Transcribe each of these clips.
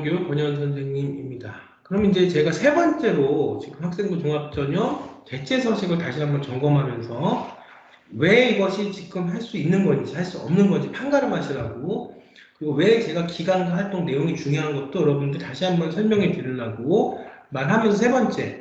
정교육 권현 선생님입니다. 그럼 이제 제가 세 번째로 지금 학생부 종합전형 대체 서식을 다시 한번 점검하면서 왜 이것이 지금 할 수 있는 건지 할 수 없는 건지 판가름하시라고, 그리고 왜 제가 기간과 활동 내용이 중요한 것도 여러분들 다시 한번 설명해 드리려고 말하면서, 세 번째,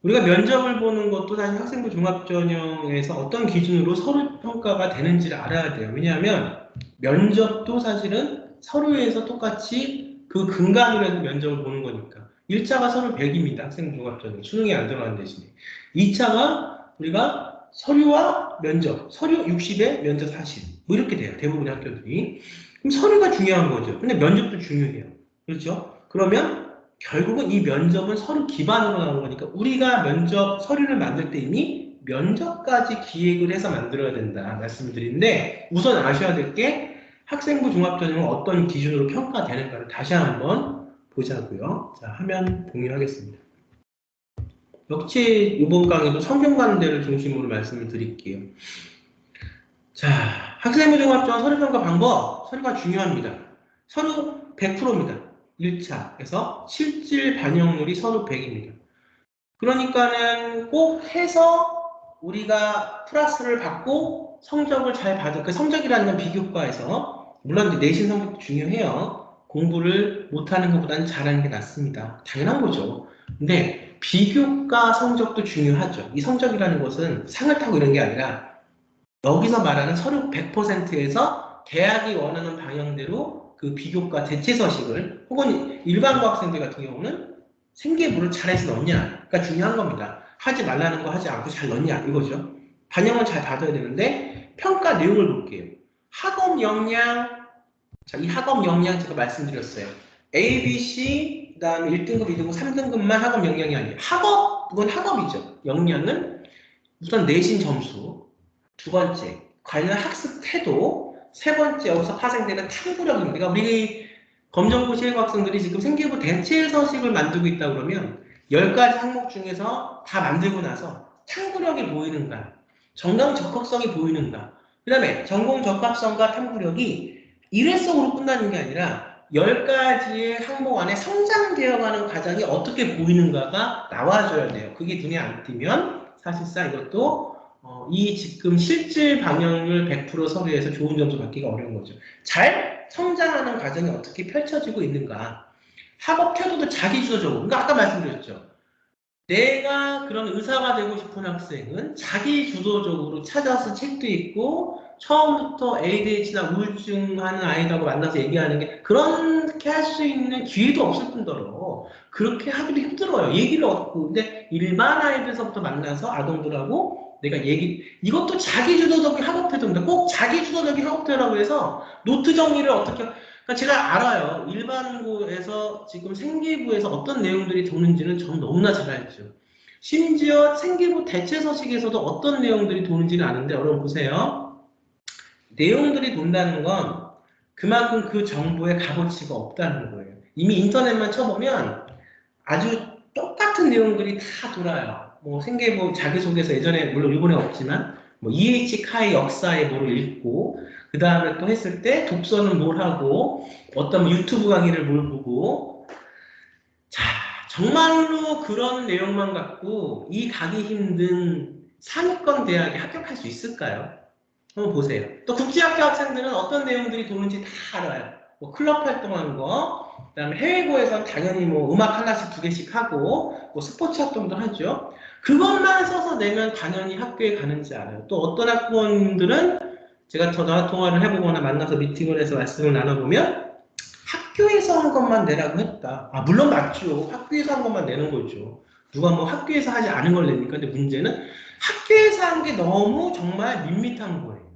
우리가 면접을 보는 것도 사실 학생부 종합전형에서 어떤 기준으로 서류 평가가 되는지를 알아야 돼요. 왜냐하면 면접도 사실은 서류에서 똑같이 그 근간으로 해서 면접을 보는 거니까. 1차가 서류 100입니다. 학생부 종합전형. 수능에 안 들어가는 대신에. 2차가 우리가 서류와 면접, 서류 60에 면접 40. 뭐 이렇게 돼요. 대부분의 학교들이. 그럼 서류가 중요한 거죠. 근데 면접도 중요해요. 그렇죠? 그러면 결국은 이 면접은 서류 기반으로 나오는 거니까 우리가 면접 서류를 만들 때 이미 면접까지 기획을 해서 만들어야 된다 말씀을 드리는데, 우선 아셔야 될 게 학생부 종합전형은 어떤 기준으로 평가되는가를 다시 한번 보자고요. 자, 화면 공유하겠습니다. 역시 이번 강의도 성균관대를 중심으로 말씀을 드릴게요. 자, 학생부 종합전형 서류평가 방법, 서류가 중요합니다. 서류 100%입니다. 1차에서 실질 반영률이 서류 100입니다. 그러니까는 꼭 해서 우리가 플러스를 받고 성적을 잘 받을, 그 성적이라는 건 비교과에서, 물론 이제 내신 성적도 중요해요. 공부를 못하는 것보다는 잘하는 게 낫습니다. 당연한 거죠. 근데 비교과 성적도 중요하죠. 이 성적이라는 것은 상을 타고 이런 게 아니라 여기서 말하는 서류 100%에서 대학이 원하는 방향대로 그 비교과 대체 서식을, 혹은 일반고 학생들 같은 경우는 생계부를 잘해서 넣냐, 그러니까 중요한 겁니다. 하지 말라는 거 하지 않고 잘 넣냐 이거죠. 반영을 잘 받아야 되는데, 평가 내용을 볼게요. 학업 역량, 자, 이 학업 역량 제가 말씀드렸어요. A, B, C, 그 다음에 1등급, 2등급, 3등급만 학업 역량이 아니에요. 학업, 그건 학업이죠. 역량은 우선 내신 점수, 두 번째, 관련 학습 태도, 세 번째, 여기서 파생되는 탐구력입니다. 그러니까 우리 검정고 시외고 학생들이 지금 생계부 대체 서식을 만들고 있다 그러면 10가지 항목 중에서 다 만들고 나서 탐구력이 보이는가, 전공 적합성이 보이는가, 그 다음에 전공 적합성과 탐구력이 일회성으로 끝나는 게 아니라 10가지의 항목 안에 성장되어가는 과정이 어떻게 보이는가가 나와줘야 돼요. 그게 눈에 안 띄면 사실상 이것도 이 지금 실질 방향률 100% 서류에서 좋은 점수 받기가 어려운 거죠. 잘 성장하는 과정이 어떻게 펼쳐지고 있는가. 학업 태도도 자기주도적으로. 그러니까 아까 말씀드렸죠. 내가 그런 의사가 되고 싶은 학생은 자기주도적으로 찾아서 책도 읽고 처음부터 ADHD나 우울증하는 아이들하고 만나서 얘기하는 게, 그렇게 할 수 있는 기회도 없을 뿐더러 그렇게 하기도 힘들어요. 얘기를 얻고. 근데 일반 아이들서부터 만나서 아동들하고 내가 이것도 자기주도적인 학업태도입니다. 꼭 자기주도적인 학업태도라고 해서 노트 정리를 어떻게, 그러니까 제가 알아요. 일반고에서 지금 생계부에서 어떤 내용들이 도는지는 전 너무나 잘 알죠. 심지어 생계부 대체 서식에서도 어떤 내용들이 도는지는 아는데, 여러분 보세요. 내용들이 돈다는 건 그만큼 그 정보에 값어치가 없다는 거예요. 이미 인터넷만 쳐보면 아주 똑같은 내용들이 다 돌아요. 뭐 생계부 자기소개서, 예전에 물론 일본에 없지만 뭐 E.H. 카의 역사에 뭐를 읽고, 그 다음에 또 했을 때 독서는 뭘 하고, 어떤 유튜브 강의를 뭘 보고. 자, 정말로 그런 내용만 갖고 이 가기 힘든 상위권 대학에 합격할 수 있을까요? 한번 보세요. 또 국제학교 학생들은 어떤 내용들이 도는지 다 알아요. 뭐 클럽 활동하는 거, 그 다음에 해외고에서는 당연히 뭐 음악 하나씩 2개씩 하고, 뭐 스포츠 활동도 하죠. 그것만 써서 내면 당연히 학교에 가는지 알아요. 또 어떤 학부모님들은, 제가 전화 통화를 해보거나 만나서 미팅을 해서 말씀을 나눠보면 학교에서 한 것만 내라고 했다. 아, 물론 맞죠. 학교에서 한 것만 내는 거죠. 누가 뭐 학교에서 하지 않은 걸 내니까. 근데 문제는 학교에서 한 게 너무 정말 밋밋한 거예요.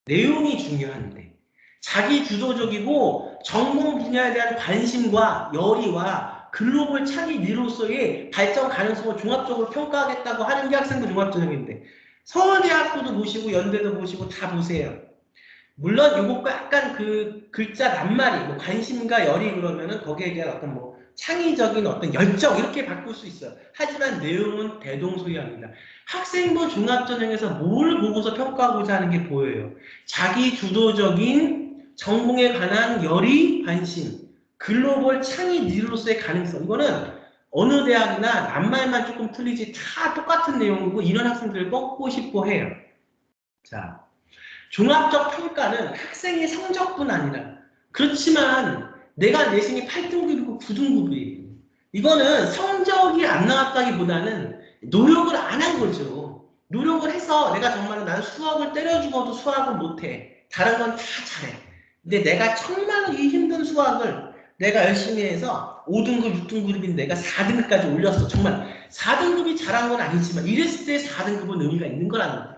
내용이 중요한데 자기 주도적이고 전공 분야에 대한 관심과 열의와 글로벌 창의 리로서의 발전 가능성을 종합적으로 평가하겠다고 하는 게 학생부 종합전형인데, 서울대학교도 보시고 연대도 보시고 다 보세요. 물론 요것과 약간 그 글자 낱말이 뭐 관심과 열의 그러면은 거기에 대한 어떤 뭐 창의적인 어떤 열정 이렇게 바꿀 수 있어요. 하지만 내용은 대동소이합니다. 학생부 종합전형에서 뭘 보고서 평가하고자 하는 게 보여요. 자기 주도적인 전공에 관한 열의, 관심, 글로벌 창의 리더로서의 가능성. 이거는 어느 대학이나 낱말만 조금 틀리지 다 똑같은 내용이고 이런 학생들을 뽑고 싶어 해요. 자, 종합적 평가는 학생의 성적뿐 아니라 그렇지만 내가 내신이 8등급이고 9등급이에요. 이거는 성적이 안 나왔다기보다는 노력을 안 한 거죠. 노력을 해서 내가 정말 나는 수학을 때려 죽어도 수학을 못해. 다른 건 다 잘해. 근데 내가 정말 이 힘든 수학을 내가 열심히 해서 5등급, 6등급인 내가 4등급까지 올렸어. 정말 4등급이 잘한 건 아니지만 이랬을 때 4등급은 의미가 있는 거라는 거예요.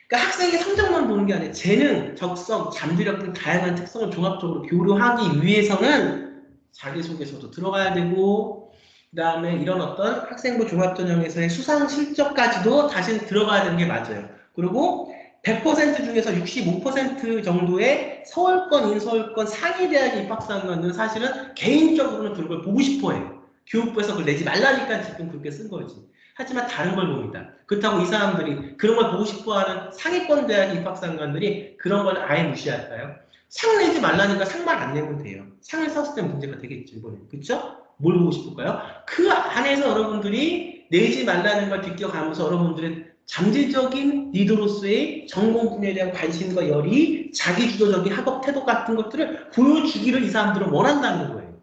그러니까 학생의 성적만 보는 게 아니라 재능, 적성, 잠재력 등 다양한 특성을 종합적으로 교류하기 위해서는 자기소개서도 들어가야 되고 그 다음에 이런 어떤 학생부 종합전형에서의 수상 실적까지도 다시 들어가야 되는 게 맞아요. 그리고 100% 중에서 65% 정도의 서울권, 인서울권 상위 대학에 입학한 거는 사실은 개인적으로는 그런 걸 보고 싶어 해요. 교육부에서 그걸 내지 말라니까 지금 그렇게 쓴 거지. 하지만 다른 걸 봅니다. 그렇다고 이 사람들이 그런 걸 보고 싶어하는 상위권 대학 입학상관들이 그런 걸 아예 무시할까요? 상 내지 말라니까 상만 안 내면 돼요. 상을 썼을 때 문제가 되겠죠, 이번에. 그렇죠? 뭘 보고 싶을까요? 그 안에서 여러분들이 내지 말라는 걸 비껴가면서 여러분들의 잠재적인 리더로서의 전공 분야에 대한 관심과 열의, 자기주도적인 학업 태도 같은 것들을 보여주기를 이 사람들은 원한다는 거예요.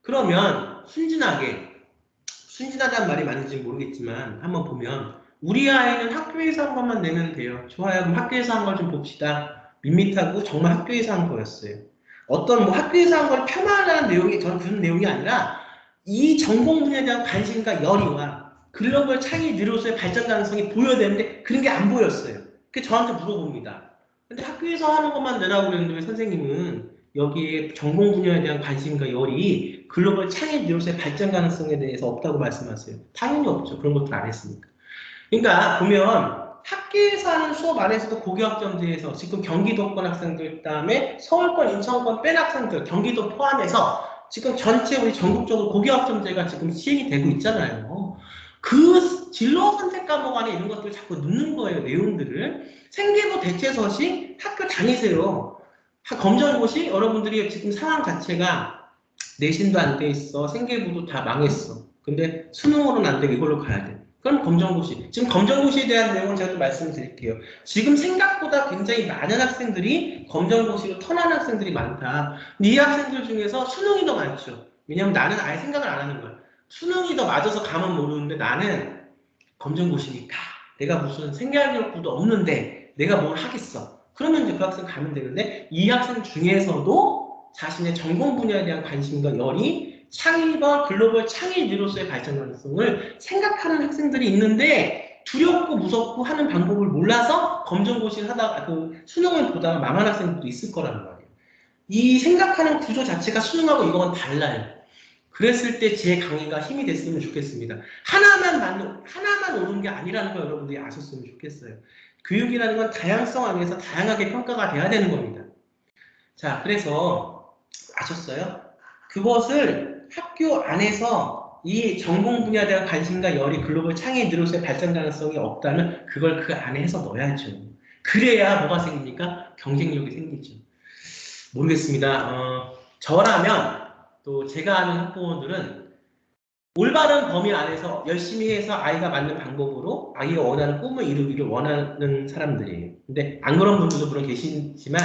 그러면 순진하다는 말이 맞는지 모르겠지만 한번 보면 우리 아이는 학교에서 한 것만 내면 돼요. 좋아요. 그럼 학교에서 한 걸 좀 봅시다. 밋밋하고 정말 학교에서 한 거였어요. 어떤 뭐 학교에서 한 걸 폄하하라는 내용이 저는 그런 내용이 아니라 이 전공 분야에 대한 관심과 열의와 글로벌 창의 리더로서의 발전 가능성이 보여야 되는데 그런 게 안 보였어요. 그래서 저한테 물어봅니다. 근데 학교에서 하는 것만 내라고 그랬는데 왜 선생님은 여기에 전공 분야에 대한 관심과 열이 글로벌 창의 리더로서의 발전 가능성에 대해서 없다고 말씀하세요. 당연히 없죠. 그런 것들 안 했으니까. 그러니까 보면 학교에서 하는 수업 안에서도 고교학점제에서 지금 경기도권 학생들 그다음에 서울권, 인천권 뺀 학생들 경기도 포함해서 지금 전체 우리 전국적으로 고교학점제가 지금 시행이 되고 있잖아요. 그 진로 선택 과목 안에 이런 것들을 자꾸 넣는 거예요. 내용들을. 생계부 대체서식 학교 다니세요. 검정고시 여러분들이 지금 상황 자체가 내신도 안 돼 있어. 생계부도 다 망했어. 근데 수능으로는 안 되고 이걸로 가야 돼. 그럼 검정고시. 지금 검정고시에 대한 내용을 제가 좀 말씀드릴게요. 지금 생각보다 굉장히 많은 학생들이 검정고시로 턴한 학생들이 많다. 근데 이 학생들 중에서 수능이 더 많죠. 왜냐면 나는 아예 생각을 안 하는 거야. 수능이 더 맞아서 가면 모르는데 나는 검정고시니까 내가 무슨 생활력도 없는데 내가 뭘 하겠어. 그러면 이제 그 학생 가면 되는데 이 학생 중에서도 자신의 전공 분야에 대한 관심과 열이 창의와 글로벌 창의 리더로서의 발전 가능성을 생각하는 학생들이 있는데 두렵고 무섭고 하는 방법을 몰라서 검정고시를 하다가 그 수능을 보다가 망한 학생들도 있을 거라는 말이에요. 이 생각하는 구조 자체가 수능하고 이거는 달라요. 그랬을 때 제 강의가 힘이 됐으면 좋겠습니다. 하나만 옳은 게 아니라는 걸 여러분들이 아셨으면 좋겠어요. 교육이라는 건 다양성 안에서 다양하게 평가가 돼야 되는 겁니다. 자, 그래서 아셨어요? 그것을 학교 안에서 이 전공 분야에 대한 관심과 열이 글로벌 창의 리더로서의 발전 가능성이 없다면 그걸 그 안에 해서 넣어야죠. 그래야 뭐가 생깁니까? 경쟁력이 생기죠. 모르겠습니다. 저라면 또 제가 아는 학부모들은 올바른 범위 안에서 열심히 해서 아이가 맞는 방법으로 아이가 원하는 꿈을 이루기를 원하는 사람들이에요. 근데 안 그런 분들도 물론 계시지만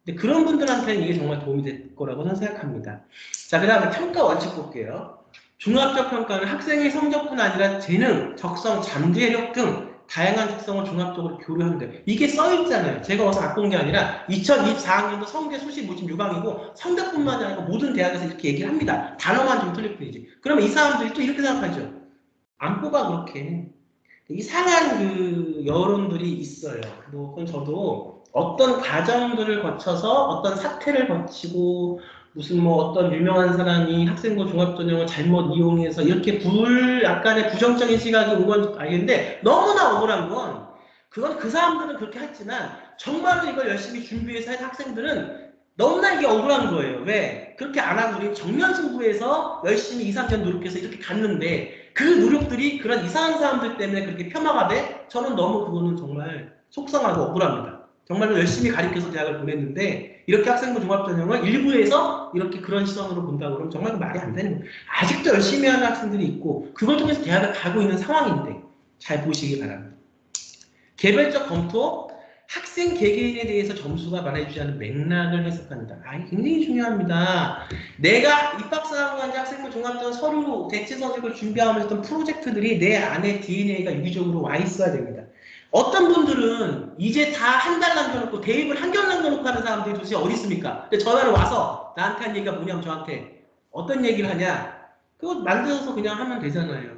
근데 그런 분들한테는 이게 정말 도움이 될 거라고 저는 생각합니다. 자, 그 다음에 평가 원칙 볼게요. 종합적 평가는 학생의 성적뿐 아니라 재능, 적성, 잠재력 등 다양한 특성을 종합적으로 교류한다. 이게 써있잖아요. 제가 어서 갖고 온 게 아니라 2024학년도 성대 수시 모집 유방이고 성대뿐만 아니라 모든 대학에서 이렇게 얘기를 합니다. 단어만 좀 틀릴 뿐이지. 그러면 이 사람들이 또 이렇게 생각하죠. 안 뽑아 그렇게. 이상한 그 여론들이 있어요. 뭐 그건 저도 어떤 과정들을 거쳐서 어떤 사태를 거치고 무슨 뭐 어떤 유명한 사람이 학생부 종합전형을 잘못 이용해서 이렇게 약간의 부정적인 시각이 온 건 알겠는데 너무나 억울한 건 그건 그 사람들은 그렇게 했지만 정말로 이걸 열심히 준비해서 한 학생들은 너무나 이게 억울한 거예요. 왜? 그렇게 안 하고 우리 정면 승부해서 열심히 2, 3년 노력해서 이렇게 갔는데 그 노력들이 그런 이상한 사람들 때문에 그렇게 폄하가 돼? 저는 너무 그거는 정말 속상하고 억울합니다. 정말로 열심히 가르쳐서 대학을 보냈는데 이렇게 학생부 종합전형을 일부에서 이렇게 그런 시선으로 본다고 그러면 정말 말이 안 되는 거예요. 아직도 열심히 하는 학생들이 있고 그걸 통해서 대학을 가고 있는 상황인데 잘 보시기 바랍니다. 개별적 검토, 학생 개개인에 대해서 점수가 말해주지 않는 맥락을 해석한다. 이게 굉장히 중요합니다. 내가 입학사항관자 학생부 종합전 서류 대체서식을 준비하면서 했던 프로젝트들이 내 안에 DNA가 유기적으로 와 있어야 됩니다. 어떤 분들은 이제 다 한 달 남겨놓고 대입을 한결 남겨놓고 하는 사람들이 도대체 어디 있습니까? 근데 전화를 와서 나한테 한 얘기가 뭐냐면 저한테 어떤 얘기를 하냐? 그거 만들어서 그냥 하면 되잖아요.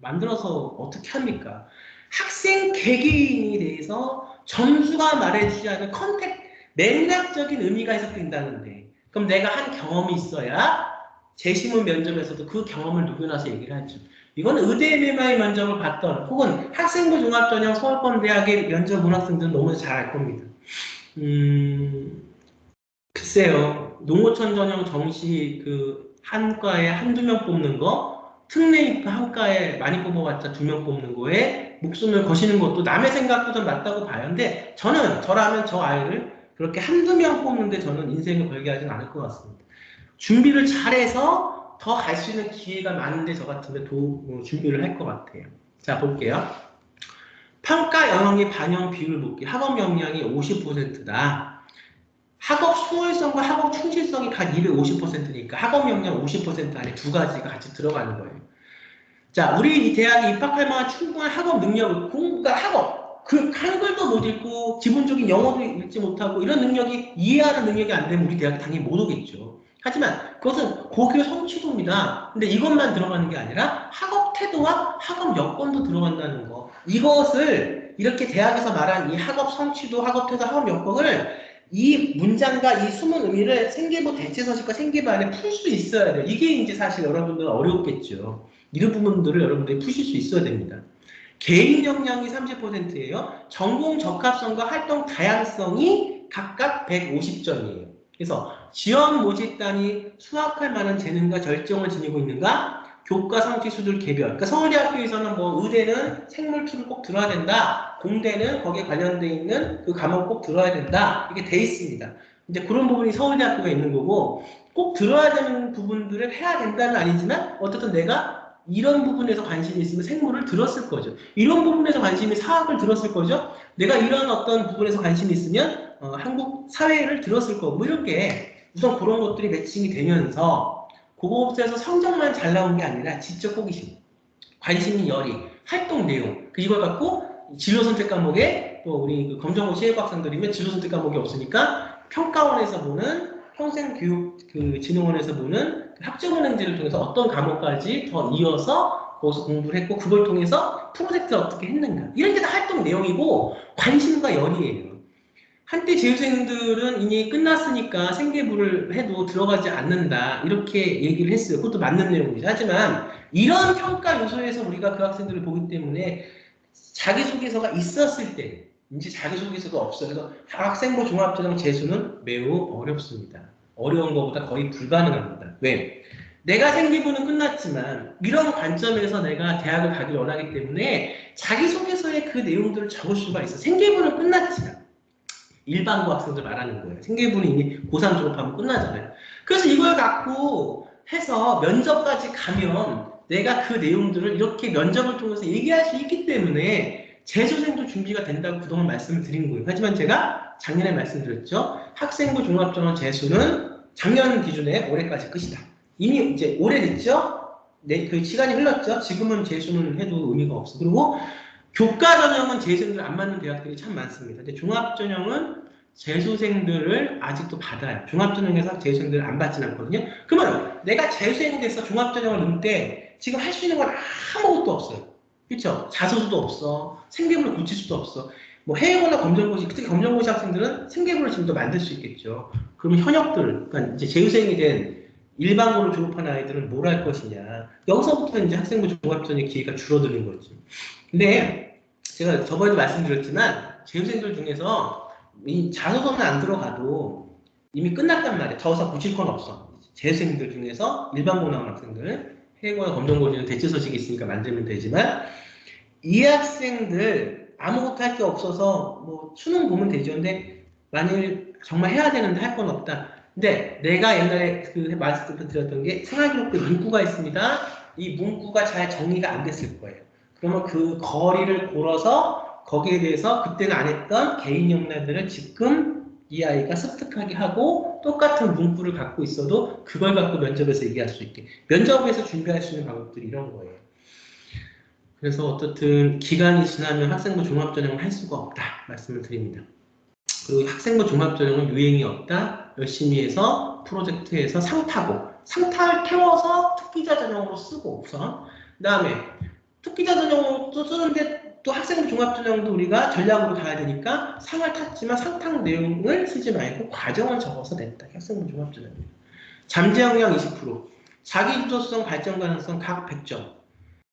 만들어서 어떻게 합니까? 학생 개개인에 대해서 점수가 말해주지 않은 맥락적인 의미가 해석된다는데 그럼 내가 한 경험이 있어야 재시문 면접에서도 그 경험을 누구나서 얘기를 하죠. 이건 의대 MMI 면접을 봤던 혹은 학생부 종합전형 서울권대학의 면접 본 학생들은 너무 잘 알 겁니다. 글쎄요. 농어촌 전형 정시 그 한과에 한두 명 뽑는 거 특례 한과에 많이 뽑아봤자 2명 뽑는 거에 목숨을 거시는 것도 남의 생각보다 맞다고 봐요. 근데 저라면 저 아이를 그렇게 한두 명 뽑는데 저는 인생을 걸게 하진 않을 것 같습니다. 준비를 잘해서 더 갈 수 있는 기회가 많은데 저 같으면 준비를 할 것 같아요. 자, 볼게요. 평가 영역의 반영 비율 볼게요. 학업 역량이 50%다. 학업 수월성과 학업 충실성이 각 250%니까 학업 역량 50% 안에 두 가지가 같이 들어가는 거예요. 자, 우리 이 대학에 입학할 만한 충분한 학업 능력을 공부가 학업, 그 한글도 못 읽고 기본적인 영어도 읽지 못하고 이런 능력이 이해하는 능력이 안 되면 우리 대학에 당연히 못 오겠죠. 하지만 그것은 고교 성취도입니다. 근데 이것만 들어가는 게 아니라 학업 태도와 학업 여건도 들어간다는 거. 이것을 이렇게 대학에서 말한 이 학업 성취도, 학업 태도, 학업 여건을 이 문장과 이 숨은 의미를 생계부 대체서식과 생계부 안에 풀 수 있어야 돼요. 이게 이제 사실 여러분들은 어렵겠죠. 이런 부분들을 여러분들이 푸실 수 있어야 됩니다. 개인 역량이 30%예요. 전공 적합성과 활동 다양성이 각각 150점이에요. 그래서 지원 모집단이 수학할 만한 재능과 절정을 지니고 있는가? 교과 성취 수들 개별. 그러니까 서울대학교에서는 뭐 의대는 생물투를 꼭 들어야 된다. 공대는 거기에 관련돼 있는 그 과목 꼭 들어야 된다. 이게 돼 있습니다. 이제 그런 부분이 서울대학교가 있는 거고 꼭 들어야 되는 부분들을 해야 된다는 아니지만 어쨌든 내가 이런 부분에서 관심이 있으면 생물을 들었을 거죠. 이런 부분에서 관심이 사학을 들었을 거죠. 내가 이런 어떤 부분에서 관심이 있으면 한국 사회를 들었을 거고 뭐 이렇게 우선 그런 것들이 매칭이 되면서 그것에서 성적만 잘 나온 게 아니라 지적 호기심, 관심이 열의, 활동 내용 이걸 갖고 진로 선택 과목에 또 우리 그 검정고 시혜학생들이면 진로 선택 과목이 없으니까 평가원에서 보는 평생교육진흥원에서 보는 학점은행제를 통해서 어떤 과목까지 더 이어서 거기서 공부를 했고 그걸 통해서 프로젝트를 어떻게 했는가 이런 게 다 활동 내용이고 관심과 열의예요. 한때 재수생들은 이미 끝났으니까 생계부를 해도 들어가지 않는다 이렇게 얘기를 했어요. 그것도 맞는 내용이죠. 하지만 이런 평가 요소에서 우리가 그 학생들을 보기 때문에 자기소개서가 있었을 때 이제 자기소개서도 없어요. 그래서 학생부 종합전형 재수는 매우 어렵습니다. 어려운 것보다 거의 불가능합니다. 왜? 내가 생계부는 끝났지만 이런 관점에서 내가 대학을 가길 원하기 때문에 자기소개서에 그 내용들을 적을 수가 있어. 생계부는 끝났지만 일반고 학생들 말하는 거예요. 생계부는 이미 고3 졸업하면 끝나잖아요. 그래서 이걸 갖고 해서 면접까지 가면 내가 그 내용들을 이렇게 면접을 통해서 얘기할 수 있기 때문에 재수생도 준비가 된다고 그동안 말씀을 드린 거예요. 하지만 제가 작년에 말씀드렸죠. 학생부 종합전형 재수는 작년 기준에 올해까지 끝이다. 이미 이제 오래됐죠? 네, 그 시간이 흘렀죠? 지금은 재수는 해도 의미가 없어. 그리고 교과 전형은 재수생들 안 맞는 대학들이 참 많습니다. 근데 종합 전형은 재수생들을 아직도 받아요. 종합 전형에서 재수생들을 안 받진 않거든요. 그러면 내가 재수생 돼서 종합 전형을 넣을 때 지금 할 수 있는 건 아무것도 없어요. 그렇죠? 자소서도 없어. 생계부를 고칠 수도 없어. 뭐 해외거나 검정고시, 특히 검정고시 학생들은 생계부를 지금 더 만들 수 있겠죠. 그러면 현역들, 그러니까 이제 재수생이 된 일반고를 졸업한 아이들은 뭘 할 것이냐. 여기서부터 이제 학생부 종합전형 기회가 줄어드는 거죠. 근데 제가 저번에도 말씀드렸지만 재수생들 중에서 이 자소서는 안 들어가도 이미 끝났단 말이에요. 더 이상 고칠 건 없어. 재수생들 중에서 일반고 나온 학생들 해외거나 검정고시는 대체서식이 있으니까 만들면 되지만 이 학생들 아무것도 할 게 없어서 뭐 수능 보면 되죠. 근데 만일 정말 해야 되는데 할 건 없다. 근데 내가 옛날에 그 말씀 드렸던 게 생활기록부에 문구가 있습니다. 이 문구가 잘 정리가 안 됐을 거예요. 그러면 그 거리를 골아서 거기에 대해서 그때는 안 했던 개인 역량들을 지금 이 아이가 습득하게 하고 똑같은 문구를 갖고 있어도 그걸 갖고 면접에서 얘기할 수 있게. 면접에서 준비할 수 있는 방법들이 이런 거예요. 그래서 어떻든 기간이 지나면 학생부 종합전형을 할 수가 없다 말씀을 드립니다. 그리고 학생부 종합전형은 유행이 없다. 열심히 해서 프로젝트에서 상타를 태워서 특기자 전형으로 쓰고 우선 그 다음에 특기자 전형으로 또 쓰는데 또 학생부 종합전형도 우리가 전략으로 가야 되니까 상을 탔지만 상탕 내용을 쓰지 말고 과정을 적어서 냈다. 학생부 종합전형입니다. 잠재 역량 20%, 자기주도성, 발전 가능성 각 100점,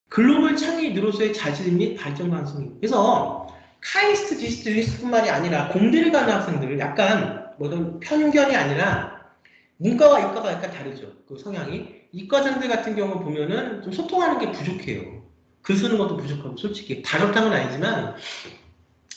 글로벌 창의 누로서의 자질 및 발전 가능성이. 그래서 카이스트, 지스트, 유니스트뿐만이 아니라 공대를 가는 학생들 약간 뭐든 편견이 아니라 문과와 이과가 약간 다르죠. 그 성향이. 이과생들 같은 경우 보면은 좀 소통하는 게 부족해요. 글 쓰는 것도 부족하고 솔직히 다 좋다는 건 아니지만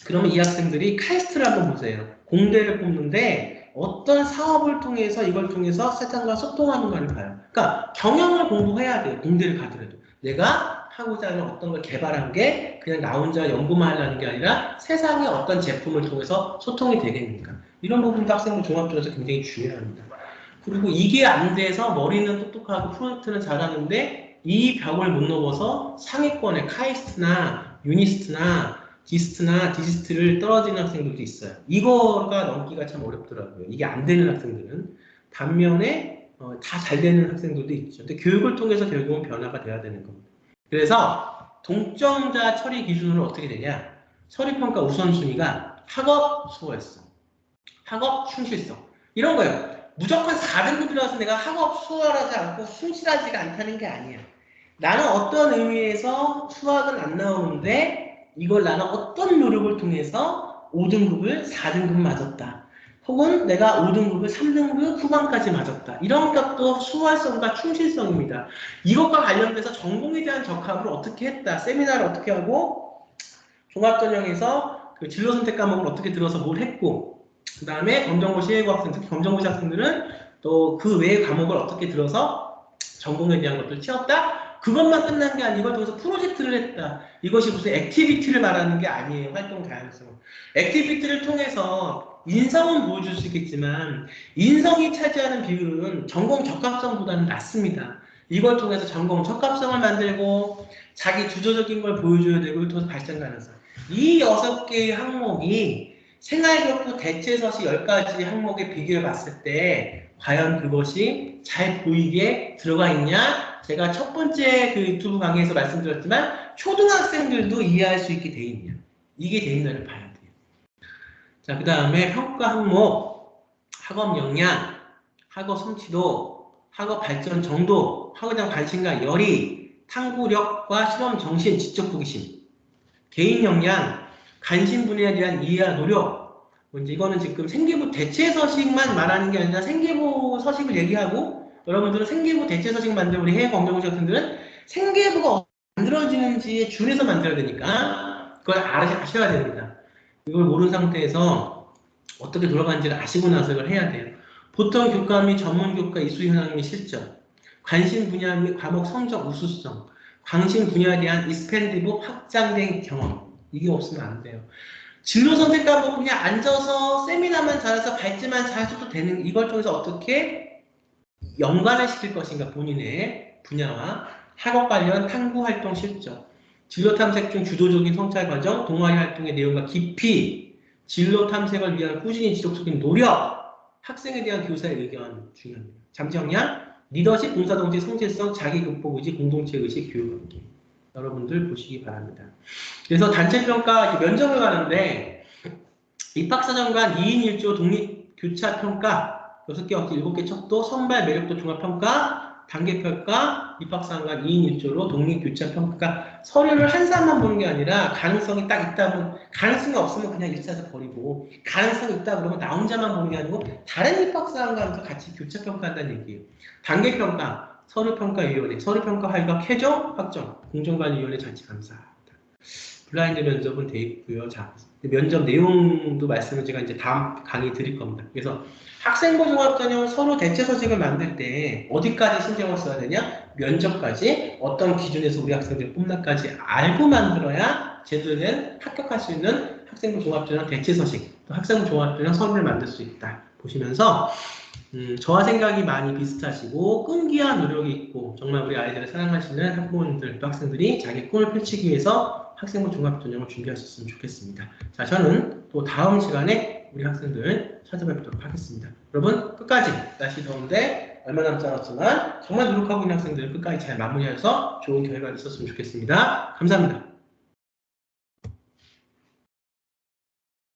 그러면 이 학생들이 카이스트를 한번 보세요. 공대를 뽑는데 어떤 사업을 통해서 이걸 통해서 세상과 소통하는 걸 봐요. 그러니까 경영을 공부해야 돼요. 공대를 가더라도. 내가 하고자 하는 어떤 걸 개발한 게 그냥 나 혼자 연구만 하려는 게 아니라 세상의 어떤 제품을 통해서 소통이 되겠습니까? 이런 부분도 학생부 종합전에서 굉장히 중요합니다. 그리고 이게 안 돼서 머리는 똑똑하고 프로젝트는 잘하는데 이 벽을 못 넘어서 상위권의 카이스트나 유니스트나 디스트나 디지스트를 떨어지는 학생들도 있어요. 이거가 넘기가 참 어렵더라고요. 이게 안 되는 학생들은. 반면에 다 잘 되는 학생들도 있죠. 근데 교육을 통해서 결국은 변화가 돼야 되는 겁니다. 그래서 동점자 처리 기준으로 어떻게 되냐? 처리평가 우선순위가 학업 수월성, 학업 충실성 이런 거예요. 무조건 4등급이라서 내가 학업 수월하지 않고 충실하지가 않다는 게 아니야. 나는 어떤 의미에서 수학은 안 나오는데 이걸 나는 어떤 노력을 통해서 5등급을 4등급 맞았다. 혹은 내가 5등급을 3등급 후반까지 맞았다. 이런 것도 수월성과 충실성입니다. 이것과 관련돼서 전공에 대한 적합을 어떻게 했다. 세미나를 어떻게 하고 종합전형에서 그 진로 선택 과목을 어떻게 들어서 뭘 했고 그 다음에 검정고 시외고 학생, 특히 검정고시 학생들은 또 그 외의 과목을 어떻게 들어서 전공에 대한 것들을 채웠다. 그것만 끝난 게 아니고 이걸 통해서 프로젝트를 했다. 이것이 무슨 액티비티를 말하는 게 아니에요. 활동 다양성. 액티비티를 통해서 인성은 보여줄 수 있겠지만 인성이 차지하는 비율은 전공 적합성보다는 낮습니다. 이걸 통해서 전공 적합성을 만들고 자기 주도적인 걸 보여줘야 되고 이걸 통해서 발전 가능성. 이 6개의 항목이 생활교육부 대체서시 10가지 항목에 비교해 봤을 때 과연 그것이 잘 보이게 들어가 있냐? 제가 첫 번째 그 유튜브 강의에서 말씀드렸지만 초등학생들도 이해할 수 있게 돼 있냐? 이게 돼 있나를 봐야 돼요. 자, 그 다음에 평가 항목, 학업 역량, 학업 성취도, 학업 발전 정도, 학업에 대한 관심과 열의, 탐구력과 실험 정신, 지적 호기심, 개인 역량, 관심 분야에 대한 이해와 노력. 이제 이거는 지금 생계부 대체 서식만 말하는 게 아니라 생계부 서식을 얘기하고 여러분들은 생계부 대체 서식 만들 우리 해외 검정고시 같은들은 생계부가 어떻게 만들어지는지에 준해서 만들어야 되니까 그걸 아셔야 됩니다. 이걸 모르는 상태에서 어떻게 돌아가는지를 아시고 나서 이걸 해야 돼요. 보통 교과 및 전문 교과 이수 현황 및 실전, 관심 분야 및 과목 성적 우수성, 관심 분야에 대한 익스펜디브 확장된 경험 이게 없으면 안 돼요. 진로 선택 과목 그냥 앉아서 세미나만 잘해서 발제만 잘해도 되는 이걸 통해서 어떻게 연관을 시킬 것인가 본인의 분야와 학업 관련 탐구 활동 실적, 진로 탐색 중 주도적인 성찰 과정, 동아리 활동의 내용과 깊이, 진로 탐색을 위한 꾸준히 지속적인 노력, 학생에 대한 교사의 의견 중요합니다. 잠재 역량, 리더십, 봉사동체, 성실성, 자기 극복 의지, 공동체 의식, 교육 관계. 여러분들 보시기 바랍니다. 그래서 단체평가 면접을 가는데 입학사정관 2인 1조 독립교차평가 6개 학기 7개 척도 선발 매력도 종합평가 단계평가 입학사정관 2인 1조로 독립교차평가 서류를 한 사람만 보는 게 아니라 가능성이 딱 있다 보면 가능성이 없으면 그냥 일차에서 버리고 가능성이 있다 그러면 나 혼자만 보는 게 아니고 다른 입학사정관과 같이 교차평가한다는 얘기예요. 단계평가 서류평가위원회, 서류평가 활각 해정, 확정, 공정관리위원회 자치감사합니다. 블라인드 면접은 돼 있고요. 자, 면접 내용도 말씀을 제가 이제 다음 강의 드릴 겁니다. 그래서 학생부 종합전형 서류 대체 서식을 만들 때 어디까지 신경을 써야 되냐? 면접까지 어떤 기준에서 우리 학생들 뽑나까지 알고 만들어야 제대로 된 합격할 수 있는 학생부 종합전형 대체 서식, 또 학생부 종합전형 서류를 만들 수 있다. 보시면서 저와 생각이 많이 비슷하시고 끈기와 노력이 있고 정말 우리 아이들을 사랑하시는 학부모님들 또 학생들이 자기 꿈을 펼치기 위해서 학생부 종합전형을 준비하셨으면 좋겠습니다. 자, 저는 또 다음 시간에 우리 학생들 찾아뵙도록 하겠습니다. 여러분 끝까지 날씨 더운데 얼마 남지 않았지만 정말 노력하고 있는 학생들 끝까지 잘 마무리해서 좋은 결과가 있었으면 좋겠습니다. 감사합니다.